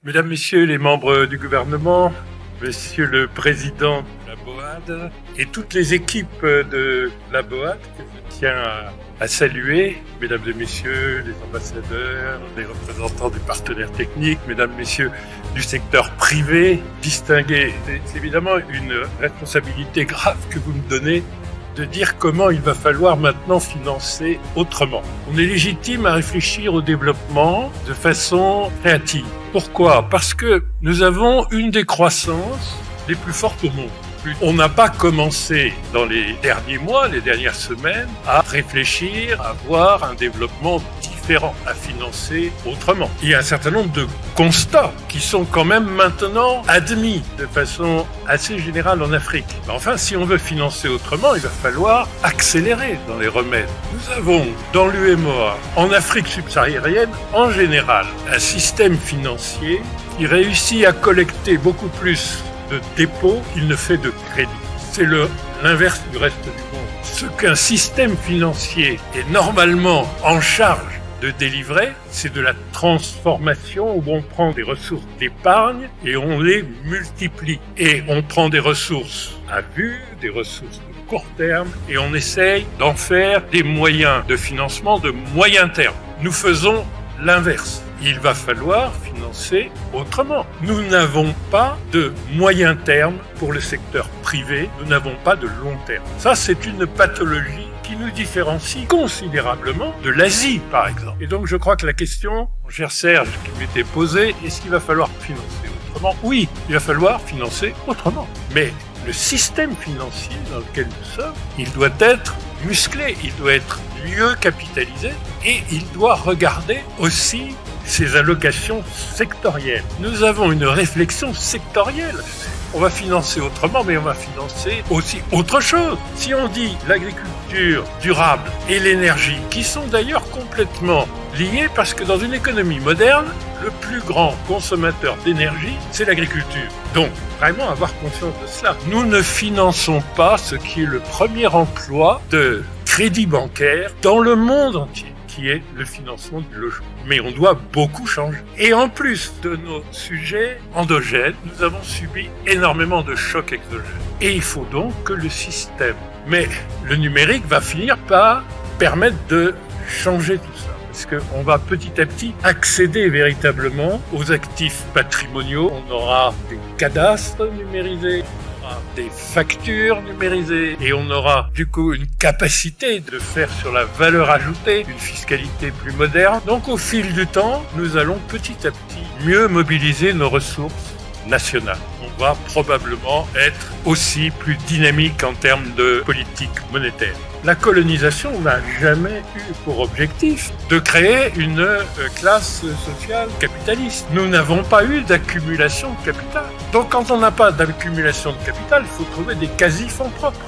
Mesdames, Messieurs les membres du gouvernement, Monsieur le Président de la BOAD et toutes les équipes de la BOAD que je tiens à saluer, Mesdames et Messieurs les ambassadeurs, les représentants des partenaires techniques, Mesdames, Messieurs du secteur privé, distingués. C'est évidemment une responsabilité grave que vous me donnez de dire comment il va falloir maintenant financer autrement. On est légitime à réfléchir au développement de façon créative. Pourquoi? Parce que nous avons une des croissances les plus fortes au monde. On n'a pas commencé dans les derniers mois, les dernières semaines, à réfléchir, à voir un développement différent, à financer autrement. Il y a un certain nombre de constats qui sont quand même maintenant admis de façon assez générale en Afrique. Mais enfin, si on veut financer autrement, il va falloir accélérer dans les remèdes. Nous avons dans l'UEMOA, en Afrique subsaharienne en général, un système financier qui réussit à collecter beaucoup plus de dépôt qu'il ne fait de crédit. C'est l'inverse du reste du monde. Ce qu'un système financier est normalement en charge de délivrer, c'est de la transformation où on prend des ressources d'épargne et on les multiplie. Et on prend des ressources à vue, des ressources de court terme et on essaye d'en faire des moyens de financement de moyen terme. Nous faisons l'inverse. Il va falloir financer autrement. Nous n'avons pas de moyen terme pour le secteur privé, nous n'avons pas de long terme. Ça, c'est une pathologie qui nous différencie considérablement de l'Asie, par exemple. Et donc, je crois que la question, mon cher Serge, qui m'était posée, est-ce qu'il va falloir financer autrement? Oui, il va falloir financer autrement. Mais le système financier dans lequel nous sommes, il doit être musclé, il doit être mieux capitalisé et il doit regarder aussi ses allocations sectorielles. Nous avons une réflexion sectorielle. On va financer autrement, mais on va financer aussi autre chose. Si on dit l'agriculture durable et l'énergie, qui sont d'ailleurs complètement liés parce que dans une économie moderne, le plus grand consommateur d'énergie, c'est l'agriculture. Donc, vraiment avoir conscience de cela. Nous ne finançons pas ce qui est le premier emploi de crédit bancaire dans le monde entier, qui est le financement du logement. Mais on doit beaucoup changer. Et en plus de nos sujets endogènes, nous avons subi énormément de chocs exogènes. Et il faut donc que le système, mais le numérique va finir par permettre de changer tout ça. Parce qu'on va petit à petit accéder véritablement aux actifs patrimoniaux. On aura des cadastres numérisés, des factures numérisées et on aura du coup une capacité de faire sur la valeur ajoutée une fiscalité plus moderne. Donc au fil du temps, nous allons petit à petit mieux mobiliser nos ressources nationales. On va probablement être aussi plus dynamique en termes de politique monétaire. La colonisation n'a jamais eu pour objectif de créer une classe sociale capitaliste. Nous n'avons pas eu d'accumulation de capital. Donc quand on n'a pas d'accumulation de capital, il faut trouver des quasi-fonds propres.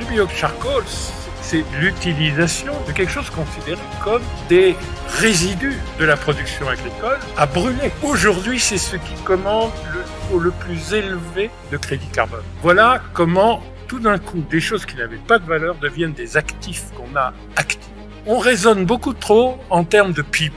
Le bio-charcoal, c'est l'utilisation de quelque chose considéré comme des résidus de la production agricole à brûler. Aujourd'hui, c'est ce qui commande le taux le plus élevé de crédit carbone. Voilà comment tout d'un coup, des choses qui n'avaient pas de valeur deviennent des actifs qu'on a activés. On raisonne beaucoup trop en termes de PIB.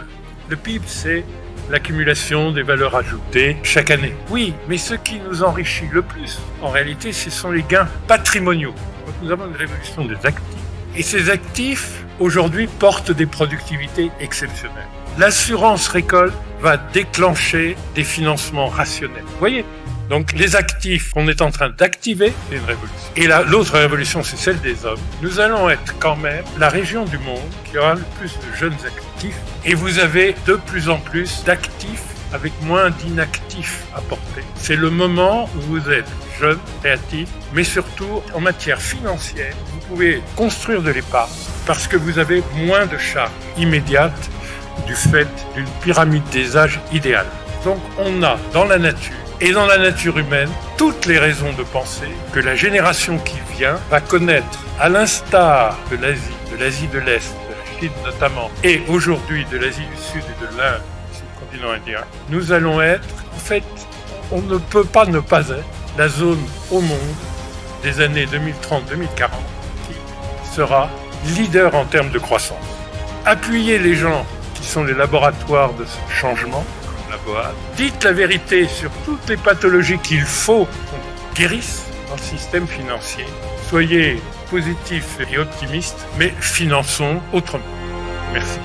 Le PIB, c'est l'accumulation des valeurs ajoutées chaque année. Oui, mais ce qui nous enrichit le plus, en réalité, ce sont les gains patrimoniaux. Donc nous avons une révolution des actifs. Et ces actifs, aujourd'hui, portent des productivités exceptionnelles. L'assurance récolte va déclencher des financements rationnels. Vous voyez ? Donc les actifs qu'on est en train d'activer, c'est une révolution. Et l'autre révolution, c'est celle des hommes. Nous allons être quand même la région du monde qui aura le plus de jeunes actifs. Et vous avez de plus en plus d'actifs avec moins d'inactifs à porter. C'est le moment où vous êtes jeune, créatif, mais surtout en matière financière, vous pouvez construire de l'épargne parce que vous avez moins de charges immédiates du fait d'une pyramide des âges idéale. Donc on a dans la nature et dans la nature humaine toutes les raisons de penser que la génération qui vient va connaître, à l'instar de l'Asie de l'Est, de la Chine notamment, et aujourd'hui de l'Asie du Sud et de l'Inde, du continent indien, nous allons être, en fait, on ne peut pas ne pas être la zone au monde des années 2030-2040 qui sera leader en termes de croissance. Appuyer les gens qui sont les laboratoires de ce changement, la Boade. Dites la vérité sur toutes les pathologies qu'il faut qu'on guérisse dans le système financier. Soyez positifs et optimistes, mais finançons autrement. Merci.